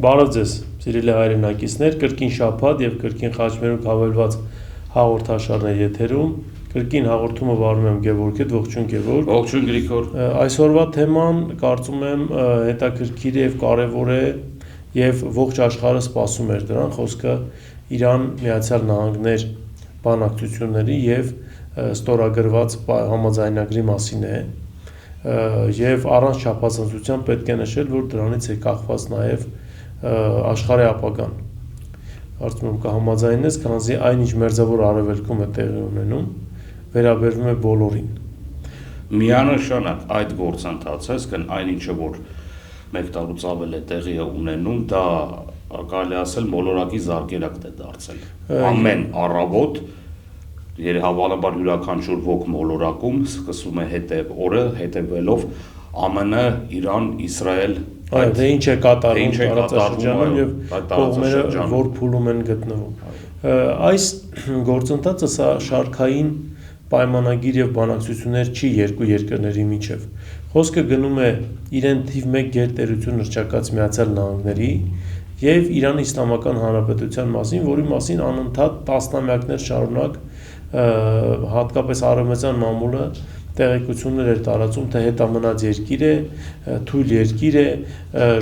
Բարև ձեզ, սիրելի հայրենակիցներ, կրկին շաբաթ եւ կրկին խաչմերուկ հավելված հաղորդաշարներ եթերում, կրկին հաղորդումը վարում եմ Գևորգ հետ, ողջույն Գևորգ։ Ողջույն Գրիգոր։ Այսօրվա թեման կարծում եմ հետաքրքիր եւ կարեւոր է եւ ողջ աշխարհը սպասում էր դրան, խոսքը Իրան Միացյալ Նահանգներ բանակցությունների եւ ստորագրված համաձայնագրի մասին է։ Եվ առանց չափազանցության պետք է նշել, որ դրանից է կախված նաև աշխարհի ապագան։ Կարծում եմ կհամաձայնես, քանզի այնինչ մերձավոր արևելքում է տեղի ունենում, վերաբերվում է բոլորին։ Միանշանակ այդ գործընթացը, այսինքն այնինչը, որ 1 տարուց ավել է տեղի ունենում, դա կարելի ասել մոլորակի զարկերակտ է դարձել։ Ամեն առավոտ Հավանաբար յուրաքանչյուր ոք մոլորակում սկսում է օրը հետևելով ԱՄՆ, Իրան, Իսրայել, թե ինչ է կատարվում տարածաշրջանում եւ կողմերը որ փուլում են գտնվում։ Այս գործընթացը սա շարքային պայմանագիր եւ բանակցություններ չի երկու երկրների միջև։ Խոսքը գնում է իրեն թիվ 1 գերտերություն հռչակած Միացյալ Նահանգների եւ Իրանի Իսլամական Հանրապետության մասին, որի մասին անընդհատ տասնամյակներ շարունակ հատկապես արևմտյան մամուլը տեղեկություններ էր տարածում, թե հետամնաց երկիր է, թույլ երկիր է,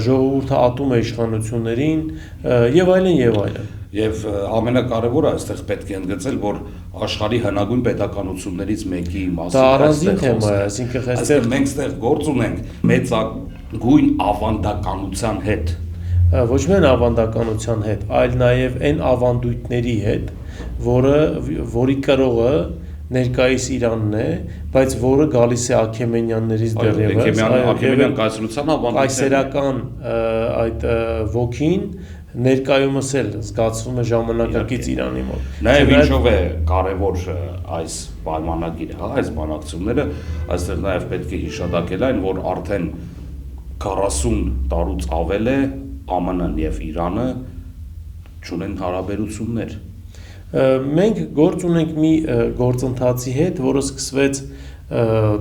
ժողովուրդը ատում է իշխանություններին եւ այլն եւ այլն։ Եվ ամենակարևորը այստեղ պետք է ընդգծել, որ աշխարհի հնագույն պետականություններից մեկի մասին դա առանձին թեմա է, այսինքն այստեղ մենք ստեղ գործ ունենք մեծագույն ավանդականության հետ։ Ոչ միայն ավանդականության հետ, այլ նաև այն ավանդույթների հետ, որի կրողը ներկայիս Իրանն է, բայց որը գալիս է Աքեմենյաններից դեռևս, Աքեմենյան կայսրության ավանդույթները, կայսերական այդ ոգին ներկայումս էլ զգացվում է ժամանակակից Իրանի մոտ։ Նաև ինչով է կարևոր այս պայմանագիրը, այս բանակցությունները, այստեղ նաև պետք է հիշատակել այն, որ արդեն 40 տարուց ավել է ԱՄՆ-ն եւ Իրանը չունեն հարաբերություններ։ Մենք գործ ունենք մի գործընթացի հետ, որը սկսվեց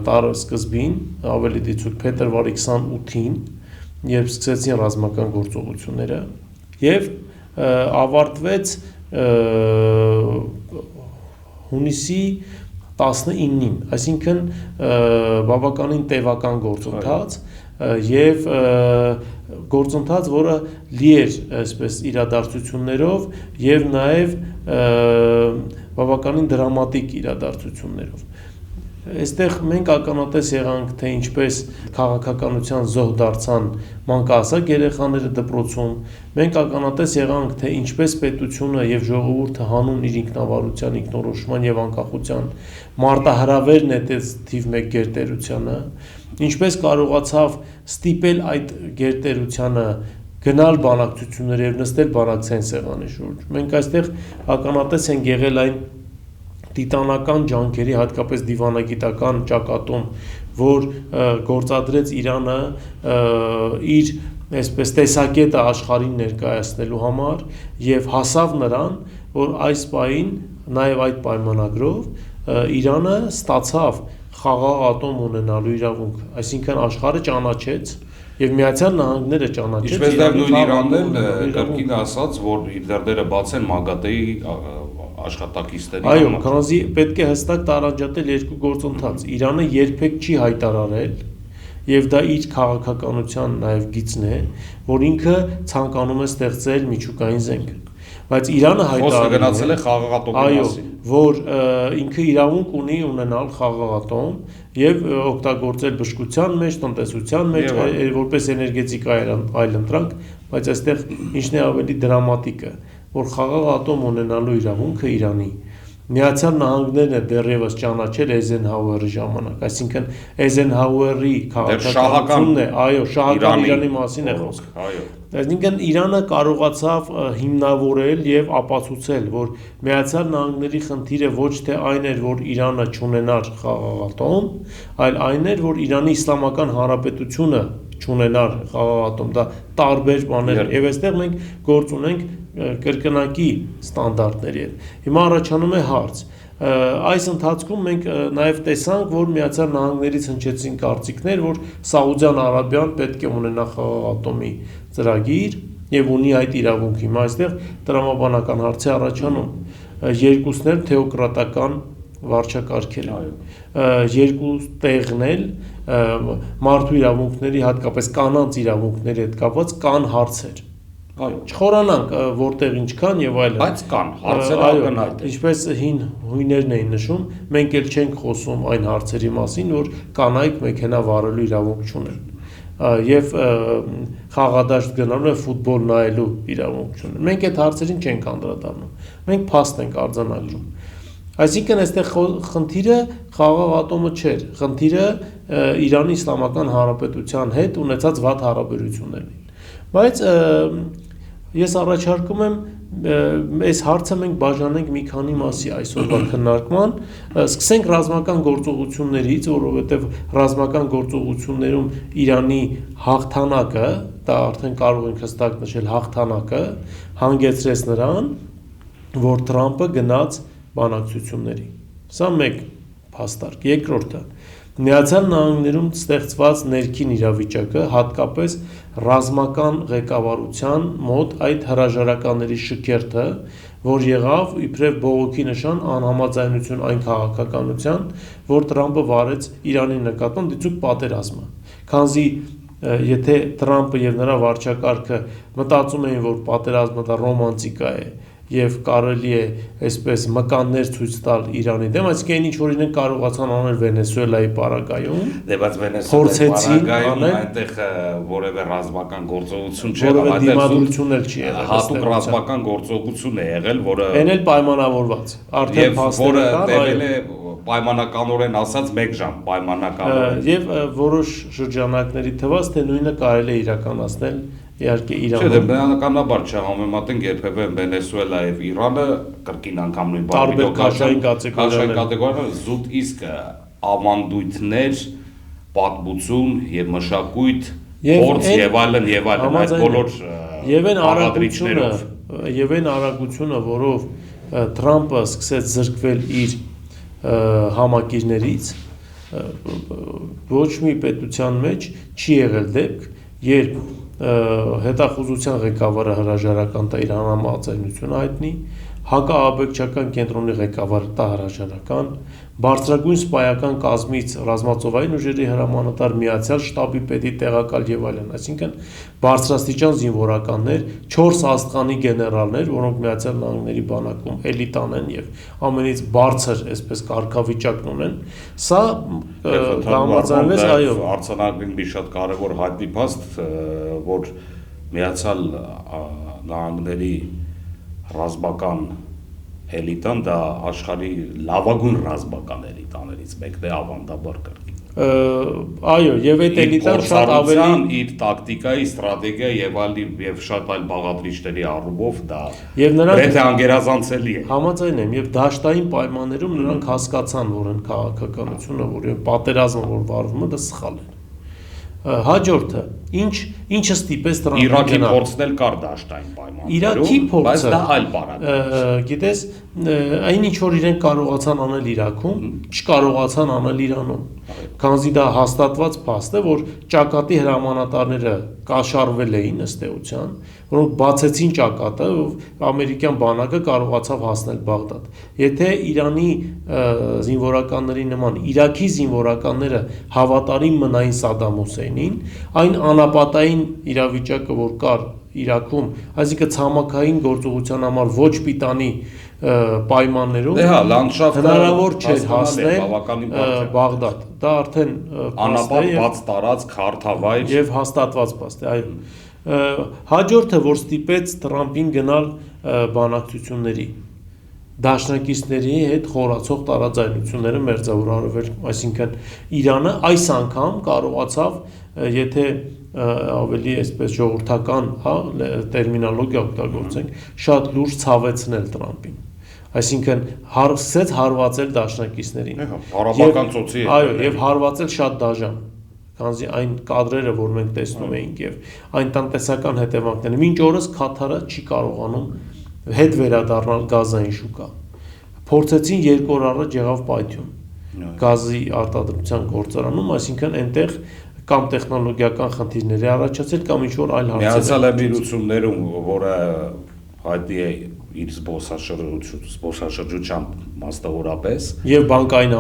տարեսկզբին, ավելի դիցուք փետրվարի 28-ին, երբ սկսեցին ռազմական գործողությունները, եւ ավարտվեց հունիսի 19-ին, այսինքն բավականին տևական գործընթաց եւ գործընթաց, որը լի էր այսպես իրադարձություններով եւ նաեւ բավականին դրամատիկ իրադարձություններով։ Այստեղ մենք ականատես եղանք, թե ինչպես քաղաքականության զոհ դարձան մանկահասակ երեխաները դպրոցում, մենք ականատես եղանք, թե ինչպես պետությունը եւ ժողովուրդը հանուն իր ինքնավարության, ինքնորոշման եւ անկախության մարտահրավեր նետեց թիվ 1 գերտերությանը, ինչպես կարողացավ ստիպել այդ գերտերությանը գնալ բանակցություններ եւ նստել բանակցային սեղանի շուրջ։ Մենք այստեղ ականատես ենք եղել այն տիտանական ջանքերի, հատկապես դիվանագիտական ճակատում, որ գործադրեց Իրանը իր այսպես տեսակետը աշխարհին ներկայացնելու համար եւ հասավ նրան, որ այս պահին նաեւ այդ պայմանագրով Իրանը ստացավ խաղաղ ատոմ ունենալու իրավունք, այսինքն աշխարհը ճանաչեց եւ Միացյալ Նահանգները ճանաչեց։ Ինչպես դեռ նույն Իրանն էլ կրկին ասաց, որ իր դերերը բաց են ՄԱԳԱՏԷ-ի աշխատակիցների համար։ Այո, քանզի պետք է հստակ տարանջատել երկու գործընթաց։ Իրանը երբեք չի հայտարարել եւ դա իր քաղաքականության նաեւ գիծն է, որ ինքը ցանկանում է ստեղծել միջուկային զենք։ Բայց Իրանը հայտարարել գնացել է խաղաղատոմի մասին, որ ինքը իրավունք ունի ունենալ խաղաղատոմ եւ օգտագործել բժշկության մեջ, տնտեսության մեջ, որպես էներգետիկա այլընտրանք, բայց այստեղ ինչն է ավելի դրամատիկը, որ խաղաղատոմ ունենալու իրավունքը Իրանի Միացյալ Նահանգներն է դեռևս ճանաչել Էյզենհաուերի ժամանակ, այսինքն Էյզենհաուերի քաղաքականությունն է, այո, շահական Իրանի մասին է խոսքը։ Այո։ Այսինքն Իրանը կարողացավ հիմնավորել եւ ապացուցել, որ Միացյալ Նահանգների խնդիրը ոչ թե այն էր, որ Իրանը չունենար խաղաղատոմ, այլ այն էր, որ Իրանի Իսլամական Հանրապետությունը չունենար խաղաղատոմ, դա տարբեր բաներ են։ Եվ այստեղ մենք գործ ունենք կրկնակի ստանդարտների հետ։ Հիմա առաջանում է հարց. այս ընթացքում մենք նաև տեսանք, որ Միացյալ Նահանգներից հնչեցին կարծիքներ, որ Սաուդյան Արաբիան պետք է ունենա խաղաղատոմի ծրագիր եւ ունի այդ իրավունքը։ Հիմա այստեղ տրամաբանական հարց է առաջանում, երկուսն էլ թեոկրատական վարչակարգեր են, երկու տեղն էլ մարդու իրավունքների, հատկապես կանանց իրավունքների հետ կապված կան հարցեր։ Չխորանանք որտեղ ինչքան եւ այլն, բայց կան հարցերը ակնհայտ են։ Ինչպես հին հույներն էին նշում, մենք էլ չենք խոսում այն հարցերի մասին, որ կանայք մեքենա վարելու իրավունք չունեն եւ խաղադաշտ գնալու եւ ֆուտբոլ նայելու իրավունք չունեն։ Մենք այդ հարցերին չենք անդրադառնում։ Մենք փաստ ենք արձանագրում։ Այսինքն այստեղ խնդիրը խաղաղ ատոմը չէր, խնդիրը Իրանի Իսլամական Հանրապետության հետ ունեցած վատ հարաբերություններն էին։ Բայց ես առաջարկում եմ այս հարցը մենք բաժանենք մի քանի մասի այսօրվա քննարկման, սկսենք ռազմական գործողություններից, որովհետև ռազմական գործողություններում Իրանի հաղթանակը, դա արդեն կարող ենք հստակ նշել հաղթանակը, հանգեցրեց նրան, որ Թրամփը գնաց բանակցությունների։ Սա մեկ փաստարկ։ Երկրորդը, Միացյալ Նահանգներում ստեղծված ներքին իրավիճակը, հատկապես ռազմական ղեկավարության մոտ այդ հրաժարականների շքերթը, որ եղավ իբրև բողոքի նշան անհամաձայնություն այն քաղաքականության, որ Թրամփը վարեց Իրանի նկատմամբ դիցուք պատերազմը։ Քանզի եթե Թրամփը եւ նրա վարչակարգը մտածում էին, որ պատերազմը դա ռոմանտիկա է եւ կարելի է այսպես մկաններ ցույց տալ Իրանի դեմ, այսինքն այն ինչ որ իրենք կարողացան անել Վենեսուելայի պարագայում, դե բայց Վենեսուելայի պարագայում այնտեղ որևէ ռազմական գործողություն չէ, դիմադրություն էլ չի եղել, հատուկ ռազմական գործողություն է եղել, որը այն էլ պայմանավորված, արդեն փաստերը կան, պայմանականորեն ասած 1 ժամ պայմանականորեն եւ որոշ շրջանակների թվաց թե նույնը կարելի է իրականացնել իհարկե Իրանում։ Չէ, բնականաբար չհամեմատենք երբևէ Վենեսուելա եւ Իրանը կրկին անգամ նույն բառի կատեգորիաներ զուտ իսկ ավանդույթներ, պատմություն եւ մշակույթ, փորձ եւ այլն այդ բոլոր եւ այն արագությունը, որով Թրամփը սկսեց զրկվել իր համակիրներից, ոչ մի պետության մեջ չի եղել դեպք, երբ հետախուզության ղեկավարը հրաժարական տա իր համաձայնությունը հայտնի, հակաաբեկչական կենտրոնի ղեկավարը տա հրաժարական, բարձրագույն սպայական կազմից ռազմածովային ուժերի հրամանատար Միացյալ շտաբի պետի տեղակալ եւ այլն, այսինքն բարձրաստիճան զինվորականներ, 4 աստղանի գեներալներ, որոնք Միացյալ Նահանգների բանակում էլիտան են եւ ամենից բարձր, այսպես կարգավիճակն ունեն, սա համաձայնվեց, այո, արձանագրին մի շատ կարեւոր հայտնի փաստ, որ Միացյալ Նահանգների ռազմական էլիտան դա աշխարհի լավագույն ռազմական էլիտաներից մեկն է ավանդաբար կրկին։ Այո, եւ այդ էլիտան շատ ավելի իր տակտիկայի, ստրատեգիայի եւ այլ եւ շատ այլ բաղադրիչների առումով դա եւ նրանք եթե անգերազանցելի է։ Համաձայն եմ, եւ դաշտային պայմաններում նրանք հասկացան, որ այն քաղաքականությունը, որ պատերազմը որ վարվում է, դա սխալ է։ Հաջորդը, ինչը ստիպեց Թրամփին Իրաքի փորձն էլ կար դաշտային պայմաններում, Իրաքի փորձը, բայց դա այլ բառ է։ Գիտես, այն ինչ որ իրենք կարողացան անել Իրաքում, չկարողացան անել Իրանում։ Քանզի դա հաստատված փաստ է, որ ճակատի հրամանատարները կաշառվել էին ըստ էության, որոնք բացեցին ճակատը, ամերիկյան բանակը կարողացավ հասնել Բաղդադ։ Եթե Իրանի զինվորականների նման Իրաքի զինվորականները հավատարիմ մնային Սադամ Հուսեյնին, այն անապատային իրավիճակը, որ կար Իրաքում, այսինքն ցամաքային գործողության համար ոչ պիտանի պայմաններում հնարավոր չէր հասնել Բաղդադ։ Դա արդեն անապատ բաց տարածք հարթավայր եւ հաստատված փաստ է, այո։ Հաջորդը, որ ստիպեց Թրամփին գնալ բանակցությունների, դաշնակիցների հետ խորացող տարաձայնությունները մերձավորվել, այսինքն Իրանը այս անգամ կարողացավ, եթե ավելի այսպես ժողովրդական, տերմինոլոգիա օգտագործենք, շատ լուրջ ցավեցնել Թրամփին։ Այսինքն սկսեց հարվածել դաշնակիցներին։ Հարաբական ծոցի։ Այո, եւ հարվածել շատ դաժան։ Քանզի այն կադրերը, որ մենք տեսնում էինք եւ այն տնտեսական հետևանքները, մինչ օրս Քաթարը չի կարողանում հետ վերադառնալ գազային շուկա։ Փորձեցին 2 օր առաջ եղավ պայթյուն գազի արտադրության գործարանում, այսինքն այնտեղ կամ տեխնոլոգիական խնդիրներ է առաջացել կամ ինչ-որ այլ Միացյալ Էմիրություններում, որը հայտնի է իր զբոսաշրջությամբ մասնավորապես եւ բանկային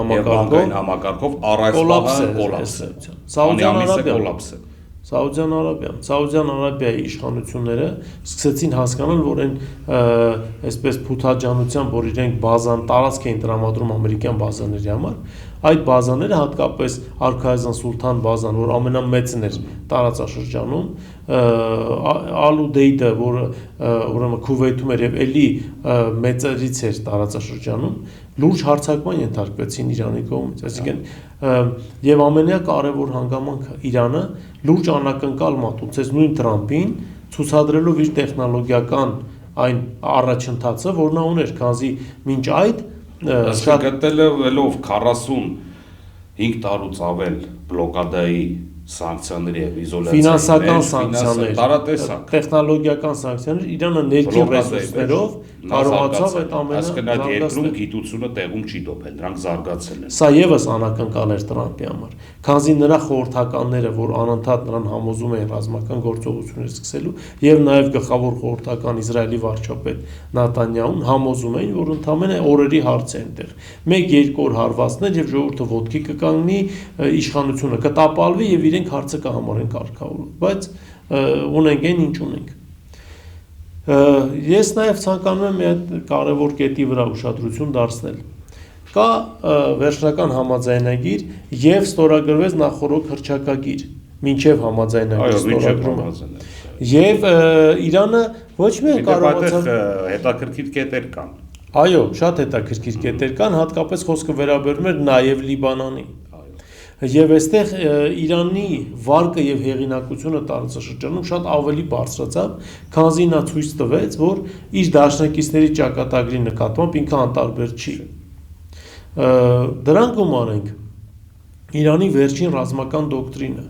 համակարգով առայժմ կոլապս է։ Սաուդյան Արաբիայի իշխանությունները սկսեցին հասկանալ, որ այն այսպես փութաջանությամբ, որ իրենք բազան տարածք էին տրամադրում ամերիկյան բազաների համար, այդ բազաները հատկապես Արքայազան Սուլթան բազան, որ ամենամեծն էր տարածաշրջանում, Ալ-Ուդեյդը, որը ուրեմն Քուվեյթում էր եւ էլի մեծերից էր տարածաշրջանում, լուրջ հարձակման ենթարկվեցին Իրանի կողմից, այսինքն եւ ամենակարևոր հանգամանքը Իրանը լուրջ անակնկալ մատուցեց նույն Թրամփին, ցուցադրելով իր տեխնոլոգիական այն առաջընթացը, որ նա ուներ, քանզի մինչ այդ գտնելով 45 տարուց ավել բլոկադայի սանկցիաների եւ իզոլյացիայի ֆինանսական սանկցիաներ, տարատեսակ տեխնոլոգիական սանկցիաներ, Իրանը ներքին ռեսուրսներով կարողացավ այդ ամենը երկրում գիտությունը տեղում չի դոփել, դրանք զարգացել են։ Սա եւս անակնկալ էր Տրամփի համար, քանզի նրա խորհրդականները, որ անընդհատ նրան համոզում էին ռազմական գործողություններ սկսելու, եւ նաեւ գլխավոր խորհրդական Իսրայելի վարչապետ Նատանյահուն համոզում էին, որ ընդամենը օրերի հարց է այնտեղ։ 1-2 օր հարվածներ եւ ժողովուրդը ոտքի կկանգնի, իշխանությունը կտապալվի եւ իրենք հարցը կհամարեն կարգավորել, բայց ունենք այն ինչ ունենք։ Ես նաև ցանկանում եմ մի հատ կարևոր կետի վրա ուշադրություն դարձնել։ Կա վերջնական համաձայնագիր եւ ստորագրվեց նախորդ հռչակագիր, մինչեւ համաձայնագիր ստորագրումը։ Եվ Իրանը ոչ միայն կարողացավ հետաքրքիր կետեր կան։ Այո, շատ հետաքրքիր կետեր կան, հատկապես խոսքը վերաբերում էր նաև Լիբանանին։ Եվ այստեղ Իրանի վարկը եւ հեղինակությունը տարածաշրջանում շատ ավելի բարձրացավ, քանզի նա ցույց տվեց, որ իր դաշնակիցների ճակատագրի նկատմամբ ինքը անտարբեր չի։ Դրան գումարենք Իրանի վերջին ռազմական դոկտրինը,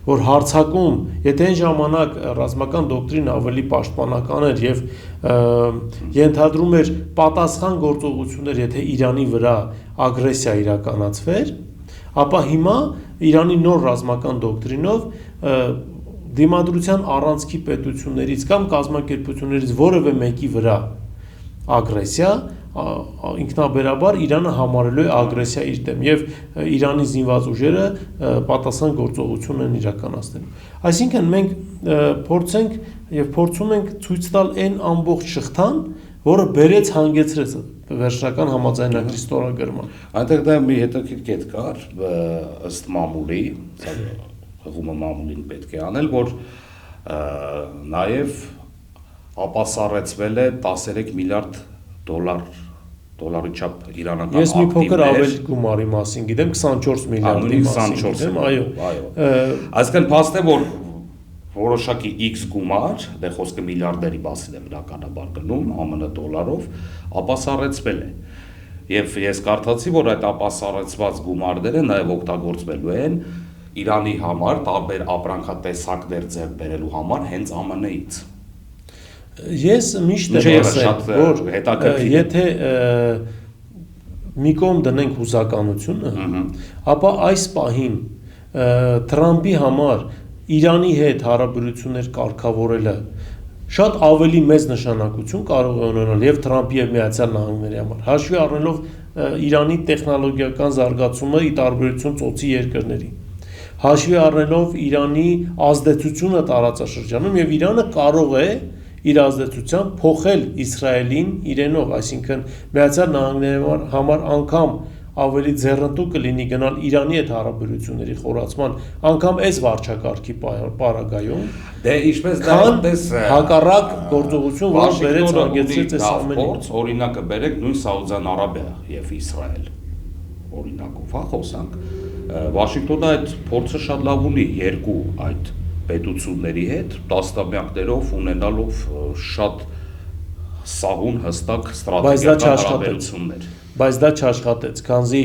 որ հարձակում, եթե այն ժամանակ ռազմական դոկտրինը ավելի պաշտպանական էր եւ ենթադրում էր պատասխան գործողություններ, եթե Իրանի վրա ագրեսիա իրականացվեր, ապա հիմա Իրանի նոր ռազմական դոկտրինով դիմադրության առանցքի պետություններից կամ կազմակերպություններից որևէ մեկի վրա ագրեսիա ինքնաբերաբար Իրանը համարելու է ագրեսիա իր դեմ եւ Իրանի զինված ուժերը պատասխան գործողություն են իրականացնելու։ Այսինքն մենք փորձենք եւ փորձում ենք ցույց տալ այն ամբողջ շղթան, որը բերեց հանգեցրեց վերջնական համաձայնագրի ստորագրման։ Այնտեղ դա մի հետաքրքիր կետ կար, ըստ մամուլի, հղումը մամուլին պետք է անել, որ նաև ապասառեցվել է 13 միլիարդ դոլարի չափ իրանական ակտիվներ։ Ես մի փոքր ավելի գումարի մասին գիտեմ, 24 միլիարդի մասին գիտեմ, այո։ Այսինքն փաստ է, որ որոշակի X գումար, դե խոսքը միլիարդերի մասին է բնականաբար գնում, ԱՄՆ դոլարով, ապասառեցվել է։ Եվ ես կարդացի, որ այդ ապասառեցված գումարները նաև օգտագործվելու են Իրանի համար տարբեր ապրանքատեսակներ ձեռք բերելու համար հենց ԱՄՆ-ից։ Ես միշտ եմ ասել, որ եթե մի կողմ դնենք հուսականությունը, ապա այս պահին Թրամփի համար Իրանի հետ հարաբերություններ կարգավորելը շատ ավելի մեծ նշանակություն կարող է ունենալ եւ Թրամփի եւ Միացյալ Նահանգների համար, հաշվի առնելով Իրանի տեխնոլոգիական զարգացումը ի տարբերություն ծոցի երկրների, հաշվի առնելով Իրանի ազդեցությունը տարածաշրջանում եւ Իրանը կարող է իր ազդեցությամբ փոխել Իսրայելին իրենով, այսինքն Միացյալ Նահանգների համար անգամ ավելի ձեռնտու կլինի գնալ Իրանի հետ հարաբերությունների խորացման, անգամ այս վարչակարգի պարագայում, դե ինչպես դա այնպես հակառակ գործողություն, որ բերեց հանգեցրեց այս ամենը։ Օրինակը բերեք նույն Սաուդյան Արաբիա եւ Իսրայել։ Օրինակով խոսանք, Վաշինգտոնը այդ փորձը շատ լավ ունի երկու այդ պետությունների հետ տասնամյակներով ունենալով շատ սահուն հստակ ստրատեգիական հարաբերություններ։ Բայց դա չաշխատեց, քանզի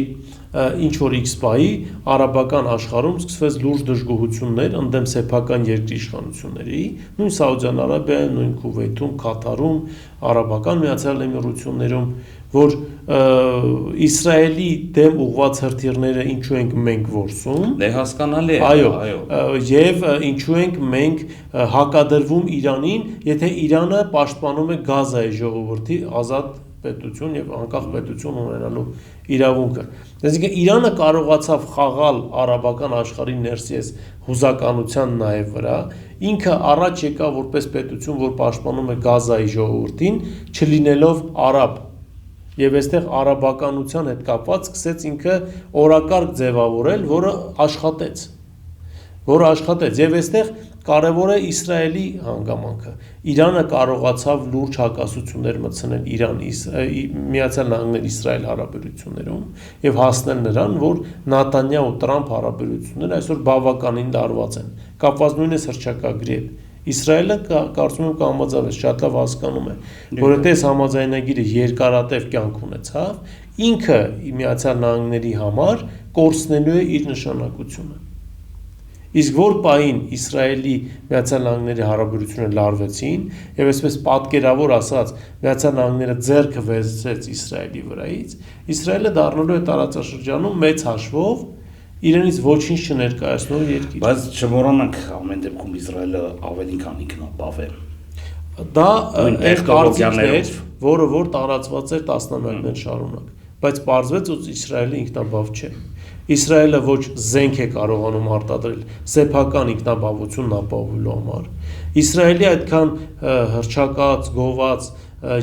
ինչ որ X պահի արաբական աշխարհում սկսվեց լուրջ դժգոհություններ ընդդեմ սեփական երկրի իշխանությունների, նույն Սաուդյան Արաբիայում, նույն Քուվեյթում, Կատարում, արաբական Միացյալ Էմիրություններում, որ Իսրայելի դեմ ուղղված հրթիռները ինչու ենք մենք որսում, Դե հասկանալի է, այո, եւ ինչու ենք մենք հակադրվում Իրանին, եթե Իրանը պաշտպանում է Գազայի ժողովրդի ազատ պետություն եւ անկախ պետություն ունենալու իրավունքը։ Այսինքն Իրանը կարողացավ խաղալ արաբական աշխարհի ներսես հուզականության նաեւ վրա, ինքը առաջ եկավ որպես պետություն, որ պաշտպանում է Գազայի ժողովրդին, չլինելով արաբ։ Եվ այստեղ արաբականության հետ կապված սկսեց ինքը օրակարգ ձևավորել, որը աշխատեց։ Եվ այստեղ կարևոր է Իսրայելի հանգամանքը։ Իրանը կարողացավ լուրջ հակասություններ մտցնել Միացյալ Նահանգներ Իսրայել հարաբերություններում եւ հասնել նրան, որ Նատանյահու-Տրամփ հարաբերությունները այսօր բավականին լարված են, կապված նույնիսկ հռչակագրի հետ։ Իսրայելը կարծում եմ կամաձայնվեց, շատ լավ հասկանում է, որ այդպես համաձայնագիրը երկարատև կյանք ունեցավ, ինքը Միացյալ Նահանգների համար կորցնելու է իր նշանակությունը։ Իսկ որ պահին Իսրայելի Միացյալ Նահանգների հարաբերությունները լարվեցին, եւ այսպես պատկերավոր ասած Միացյալ Նահանգները ձեռքը վերցրեց Իսրայելի վրայից, Իսրայելը դառնալու է տարածաշրջանում մեծ հաշվով իրենից ոչինչ չներկայացնող երկիր։ Բայց չմոռանանք ամեն դեպքում Իսրայելը ավելի քան ինքնաբավ է։ Դա այդ կարծիքն էր, որ տարածված էր տասնամյակներ շարունակ, բայց պարզվեց, որ Իսրայելը ինքնաբավ չէ։ Իսրայելը ոչ զենք է կարողանում արտադրել սեփական ինքնաբավությունն ապահովելու համար։ Իսրայելի այդքան հռչակած, գոված,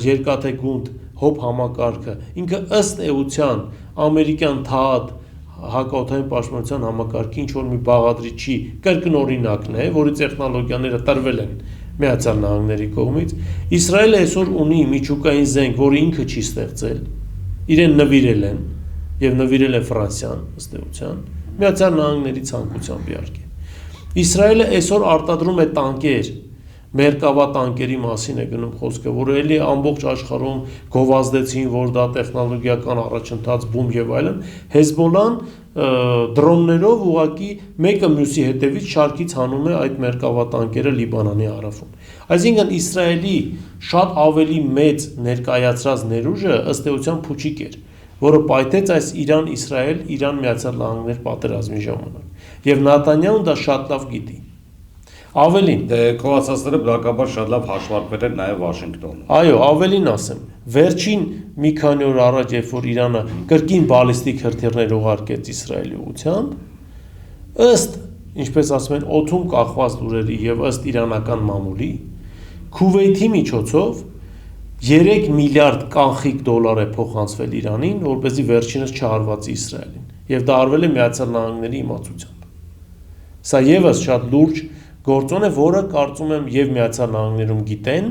երկաթե գունդ հոբ համակարգը ինքը ըստ էության ամերիկյան ԹԱԱԴ հակաօդային պաշտպանության համակարգի ինչ որ մի բաղադրիչի կրկնօրինակն է, որի տեխնոլոգիաները տրվել են Միացյալ Նահանգների կողմից։ Իսրայելը այսօր ունի միջուկային զենք, որը ինքը չի ստեղծել, իրեն նվիրել են եւ նվիրել է Ֆրանսիան, ըստ էության, Միացյալ Նահանգների ցանկությամբ իհարկե։ Իսրայելը այսօր արտադրում է տանկեր, Մերկավա տանկերի մասին է գնում խոսքը, որը էլի ամբողջ աշխարհում գովազդեցին, որ դա տեխնոլոգիական առաջընթաց, բում եւ այլն, Հեզբոլան դրոններով ուղակի մեկը մյուսի հետևից շարքից հանում է այդ Մերկավա տանկերը Լիբանանի հարավում։ Այսինքն Իսրայելի շատ ավելի մեծ ներկայացրած ներուժը ըստ էության փուչիկ էր, որը պայթեց այս Իրան-Իսրայել, Իրան-Միացյալ Նահանգներ պատերազմի ժամանակ։ Եվ Նատանյահուն դա շատ լավ գիտի։ Ավելին, դե քո ասածները բնականաբար շատ լավ հաշվարկվել են նաև Վաշինգտոնում։ Այո, ավելին ասեմ, վերջին մի քանի օր առաջ, երբ որ Իրանը կրկին բալիստիկ հրթիռներ ուղարկեց Իսրայելի ուղղությամբ, ըստ, ինչպես ասում են, օդում կախված լուրերի եւ ըստ իրանական մամուլի, Քուվեյթի միջոցով 3 միլիարդ կանխիկ դոլար է փոխանցվել Իրանին, որպեսզի վերջինս չհարվածի Իսրայելին, եւ դա արվել է Միացյալ Նահանգների իմացությամբ։ Սա եւս շատ լուրջ գործոն է, որը կարծում եմ եւ Միացյալ Նահանգներում գիտեն,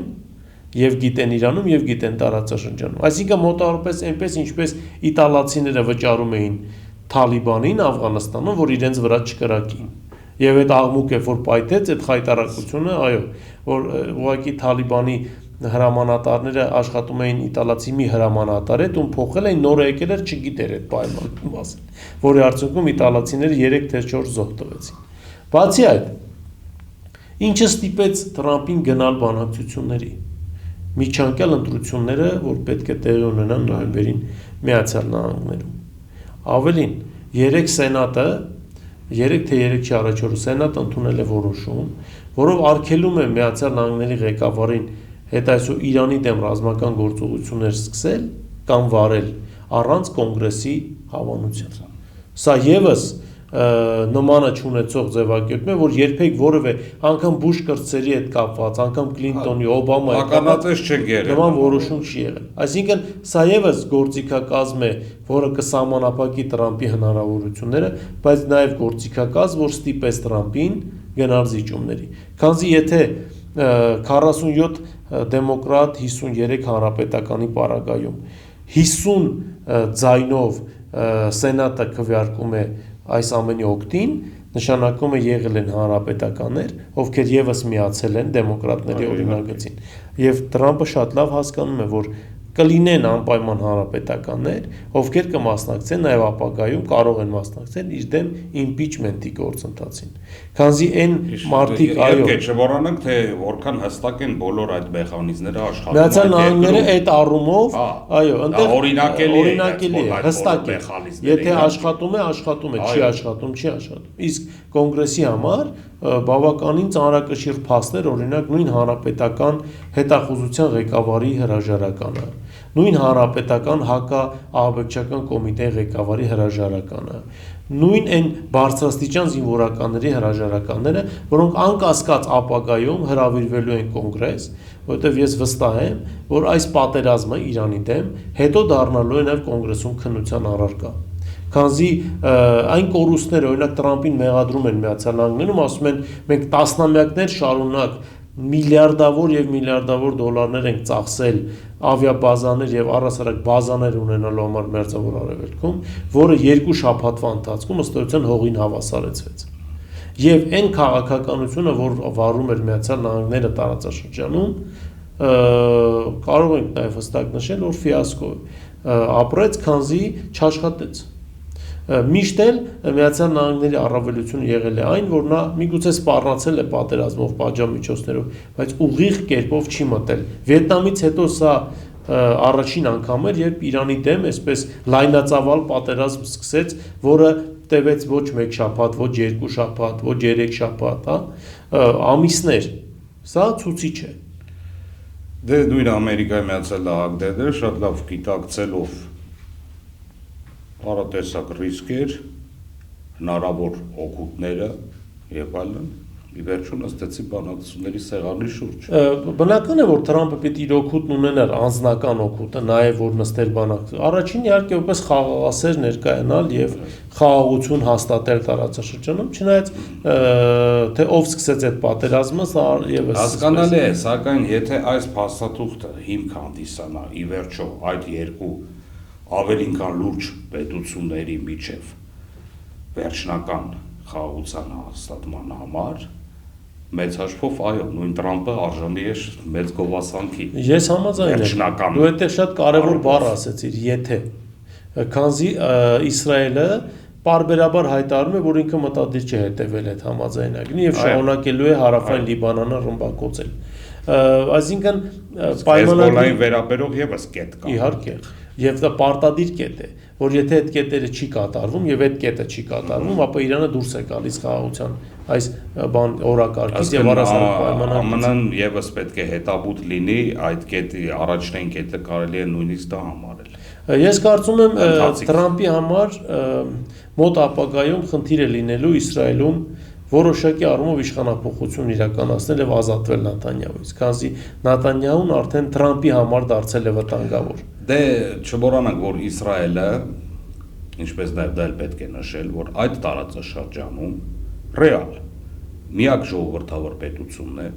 եւ գիտեն Իրանում, եւ գիտեն տարածաշրջանում։ Այսինքն մոտավորապես այնպես ինչպես իտալացիները վճարում էին Թալիբանին Աֆղանստանում, որ իրենց վրա չկրակի։ Եվ այդ աղմուկը, որ պայթեց, այդ խայտարակությունը, այո, որ ուղղակի Թալիբանի հրամանատարները աշխատում էին իտալացի մի հրամանատար հետ, ում փոխել էին, նորը եկել էր, չգիտեր այդ պայմանների մասին, որի արդյունքում իտալացիները 3 թե 4 զոհ տվեցին։ Բացի այդ, ինչը ստիպեց Տրամփին գնալ բանակցությունների։ Միջանկյալ ընտրությունները, որ պետք է տեղի ունենան նոյեմբերին Միացյալ Նահանգներում։ Ավելին, 3 սենատը, 3 թե 3 չի առաջորդը սենատը ընդունել է որոշում, որով արգելում է Միացյալ Նահանգների ղեկավարին հետ այսօր Իրանի դեմ ռազմական գործողություններ սկսել կամ վարել առանց կոնգրեսի հավանության։ Սա եւս նմանը չունեցող ձևակերպում է, որ երբեք որևէ անգամ Բուշ կրտսերի հետ կապված, անգամ Կլինտոնի, Օբամայի ականատես չեն եղել։ Նման որոշում չի եղել։ Այսինքն սա եւս գործիքակազմ է, որը կսահմանափակի Տրամփի հնարավորությունները, բայց նաեւ գործիքակազմ, որ ստիպեց Տրամփին գնալ զիջումների։ Քանզի եթե 47 դեմոկրատ, 53 հանրապետականի պարագայում 50 ձայնով սենատը քվեարկում է այս ամենի օգտին, նշանակում է եղել են հանրապետականներ, ովքեր եւս միացել են դեմոկրատների օրինագծին։ Եվ Տրամփը շատ լավ հասկանում է, որ կլինեն անպայման հանրապետականներ, ովքեր կմասնակցեն, նաև ապագայում կարող են մասնակցել իր դեմ իմպիչմենտի գործընթացին։ Քանզի այն մարդիկ, այո, չմոռանանք, թե որքան հստակ են բոլոր այդ մեխանիզմները աշխատում։ Միացյալ Նահանգները այդ առումով, այո, այնտեղ օրինակելի է, հստակ է։ Եթե աշխատում է, չի աշխատում, չի աշխատում։ Իսկ կոնգրեսի համար բավականին ծանրակշիռ փաստեր, օրինակ նույն հանրապետական հետախուզության ղեկավարի հրաժարականը, նույն հանրապետական հակաահաբեկչական կոմիտեի ղեկավարի հրաժարականը, նույն այն բարձրաստիճան զինվորականների հրաժարականները, որոնք անկասկած ապագայում հրավիրվելու են կոնգրես, որովհետև ես վստահ եմ, որ այս պատերազմը Իրանի դեմ հետո դառնալու է նաև կոնգրեսում քննության առարկա։ Քանզի այն կորուստները, օրինակ Տրամպին մեղադրում են Միացյալ Նահանգներում, ասում են մենք տասնամյակներ շարունակ միլիարդավոր եւ միլիարդավոր դոլարներ ենք ծախսել ավիաբազաներ եւ առասարակ բազաներ ունենալու համար Մերձավոր Արևելքում, որը 2 շաբաթվա ընթացքում ըստ էության հողին հավասարեցվեց։ Եվ այն քաղաքականությունը, որ վարում էր Միացյալ Նահանգները տարածաշրջանում, կարող ենք նաեւ հստակ նշել, որ ֆիասկո ապրեց, քանզի չաշխատեց։ Միշտ էլ Միացյալ Նահանգների առավելությունը եղել է այն, որ նա միգուցե սպառնացել է պատերազմով, պատժամիջոցներով, բայց ուղիղ կերպով չի մտել։ Վիետնամից հետո սա առաջին անգամ էր, երբ Իրանի դեմ այսպես լայնածավալ պատերազմ սկսեց, որը տևեց ոչ 1 շաբաթ, ոչ 2 շաբաթ, ոչ 3 շաբաթ, ամիսներ։ Սա ցուցիչ է։ Դե նույն Ամերիկայի Միացյալ Նահանգները շատ լավ գիտակցելով տարատեսակ ռիսկեր, հնարավոր օգուտները եւ այլն, ի վերջո նստեցի բանակցությունների սեղանի շուրջ։ Բնական է, որ Թրամփը պետք է իր օգուտն ունենար, անձնական օգուտը, նաեւ որ նստեր բանակցություն։ Առաջին իհարկե որպես խաղաղասեր ներկայանալ եւ խաղաղություն հաստատել տարածաշրջանում, չնայած թե ով սկսեց այդ պատերազմը, սա եւս հասկանալի է, սակայն եթե այս փաստաթուղթը հիմք հանդիսանա ի վերջո այդ երկու ավելին կան լուրջ պետությունների միջև վերջնական խաղաղության հաստատման համար, մեծ հաշվով այո, նույն Տրամպը արժանի է մեծ գովասանքի։ Ես համաձայն եմ։ Դու այդտեղ շատ կարևոր բառ ասեցիր, եթե, քանզի Իսրայելը պարբերաբար հայտարարում է, որ ինքը մտադիր չէ հետևել այդ համաձայնագրին եւ շարունակելու է հարավային Լիբանանը ռմբակոծել։ Այսինքն պայմանագրին վերաբերող եւս կետ կա։ Իհարկե, եւ դա պարտադիր կետ է, որ եթե այդ կետերը չի կատարվում եւ այդ կետը չի կատարվում, ապա Իրանը դուրս է գալիս խաղաղության այս բան օրակարգից եւ առասարակ պայմանագրից։ ԱՄՆ-ն եւս պետք է հետաբուտ լինի այդ կետի առաջնային կետը կարելի է նույնիսկ դա համարել։ Ես կարծում եմ Տրամպի համար մոտ ապագայում խնդիր է լինելու Իսրայելում որոշակի առումով իշխանափոխություն իրականացնել եւ ազատվել Նեթանյահուից, քանզի Նեթանյահուն արդեն Տրամպի համար դարձել է վտանգավոր։ Դե չմոռանանք, որ Իսրայելը, ինչպես նաև դա էլ պետք է նշել, որ այդ տարածաշրջանում ռեալ միակ ժողովրդավար պետությունն է,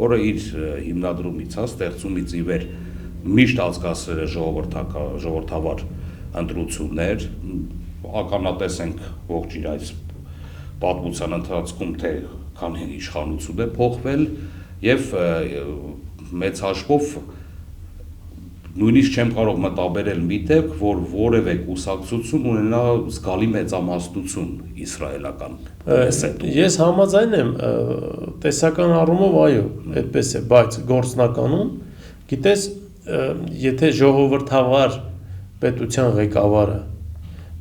որը իր հիմնադրումից ստեղծումից ի վեր միշտ անցկացրել է ժողովրդավար ընտրություններ, ականատես ենք ողջ իր այս պատմության ընթացքում, թե քան իշխանություն է փոխվել եւ մեծ հաշվով նույնիսկ չեմ կարող մտաբերել մի դեպք, որ որևէ կուսակցություն ունենա զգալի մեծամասնություն իսրայելական։ Ես համաձայն եմ, տեսական առումով այո, այդպես է, բայց գործնականում, գիտես, եթե ժողովրդավար պետության ղեկավարը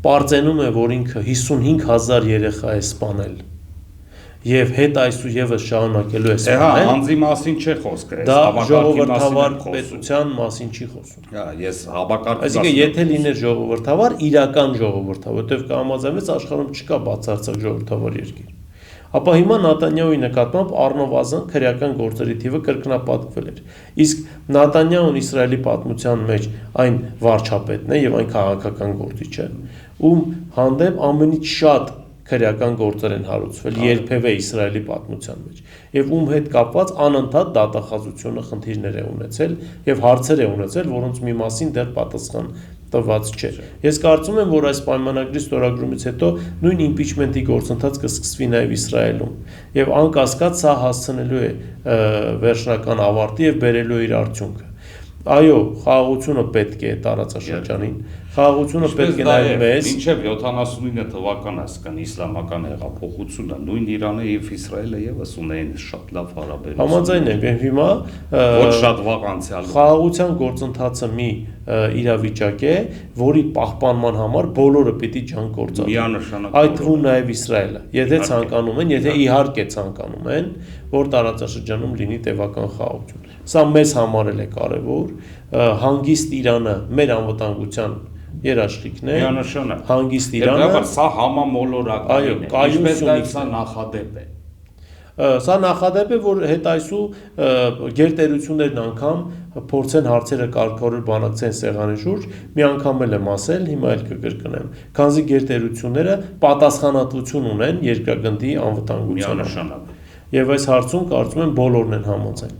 պարծենում է, որ ինքը 55,000 երեխա է սպանել եւ հետ այսուևս շարունակելու է սպանել, անձի մասին չէ խոսքը, դա ժողովրդավար պետության մասին չի խոսում։ Ես հավակարդում եմ։ Այսինքն եթե լիներ ժողովրդավար, իրական ժողովրդավար, որտեղ կհամաձայնվեց աշխարհում չկա բացարձակ ժողովրդավար երկիր։ Ապա հիմա Նեթանյահուի նկատմամբ առնվազն քրեական գործերի թիվը կրկնապատկվել էր։ Իսկ Նեթանյահուն Իսրայելի պատմության մեջ այն վարչապետն է եւ այն քաղաքական գործիչը, ում հանդեպ ամենից շատ քրեական գործեր են հարուցվել երբևէ Իսրայելի պատմության մեջ եւ ում հետ կապված անընդհատ դատախազությունը խնդիրներ է ունեցել եւ հարցեր է ունեցել, որոնց մի մասին դեռ պատասխան տված չէ։ Ես կարծում եմ, որ այս պայմանագրի ստորագրումից հետո նույն իմպիչմենտի գործընթաց կսկսվի նաև Իսրայելում եւ անկասկած սա հասցնելու է վերջնական ավարտի եւ բերելու իր արդյունքը։ Այո, խաղաղությունը պետք է տարածաշրջանին, խաղաղությունը պետք է նաև մեզ։ Մինչև 79 թվականը ասկան իսլամական հեղափոխությունը, նույն Իրանը եւ Իսրայելը եւս ունեն շատ լավ հարաբերություն։ Համաձայն եմ, եւ հիմա ոչ շատ վաղ անցյալ խաղաղության գործընթացը մի իրավիճակ է, որի պահպանման համար բոլորը պիտի ջանք գործադրեն։ Միանշանակ Այդ թվում նաև Իսրայելը, եթե ցանկանում են, եթե իհարկե ցանկանում են, որ տարածաշրջանում լինի տևական խաղաղություն։ Սա մեզ համար էլ է կարևոր, հանգիստ Իրանը մեր անվտանգության երաշխիքն է, միանշանակ հանգիստ Իրանը, սա համամոլորակային է, ինչպես դա սա նախադեպ է։ Սա նախադեպ է, որ հետայսու գերտերություններն անգամ փորձեն հարցերը կարգավորել բանակցային սեղանի շուրջ, մի անգամ էլ եմ ասել, հիմա էլ կկրկնեմ, քանզի գերտերությունները պատասխանատվություն ունեն երկրագնդի անվտանգության Միանշանակ։ Եվ այս հարցում կարծում եմ բոլորն են համաձայն։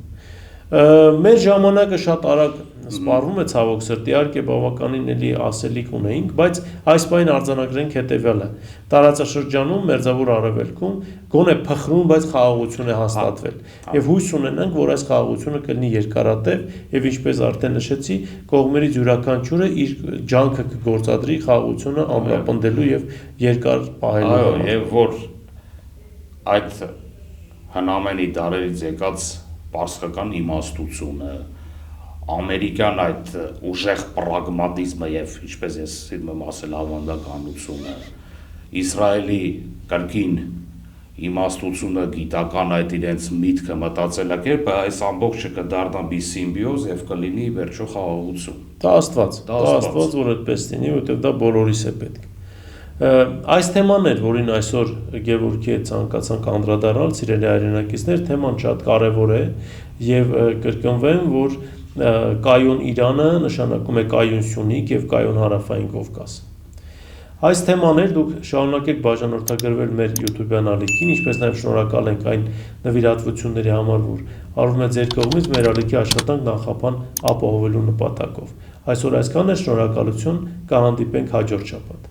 Մեր ժամանակը շատ արագ սպառվում է ցավոք սրտի, իհարկե բավականին էլի ասելիք ունեինք, բայց այս պայն արձանագրենք հետևյալը. տարածաշրջանում Մերձավոր Արևելքում գոնե փխրուն, բայց խաղաղություն է հաստատվել։ Եվ հույս ունենանք, որ այս խաղաղությունը կլինի երկարատև եւ ինչպես արդեն նշեցի, կողմերից յուրաքանչյուրը իր ջանքը կգործադրի խաղաղությունը ամրապնդելու եւ երկար պահելու համար։ Այո, եւ որ այդ հնամենի դարերից եկած պարսկական իմաստությունը, ամերիկյան այդ ուժեղ պրագմատիզմը եւ ինչպես ես սիրում եմ ասել ավանդականությունը, Իսրայելի կրկին իմաստությունը, գիտական այդ իրենց միտքը, մտածելակերպը, այս ամբողջը կդառնա մի սիմբիոզ եւ կլինի վերջո խաղաղություն։ Դա Աստված, որ այդպես լինի, որովհետեւ դա բոլորիս է պետք։ Այս թեման էր, որին այսօր Գևորգի հետ ցանկացանք անդրադառնալ, սիրելի հայրենակիցներ, թեման շատ կարևոր է եւ կրկնվեմ, որ կայուն Իրանը նշանակում է կայուն Սյունիք եւ կայուն Հարավային Կովկաս։ Այս թեմաներ դուք շարունակեք բաժանորդագրվել մեր YouTube-յան ալիքին, ինչպես նաեւ շնորհակալ ենք այն նվիրատվությունների համար, որ արվում է ձեր կողմից մեր ալիքի աշխատանք նախապան ապահովելու նպատակով։ Այսօր այսքանն է, շնորհակալություն, կհանդիպենք հաջորդ շաբաթ։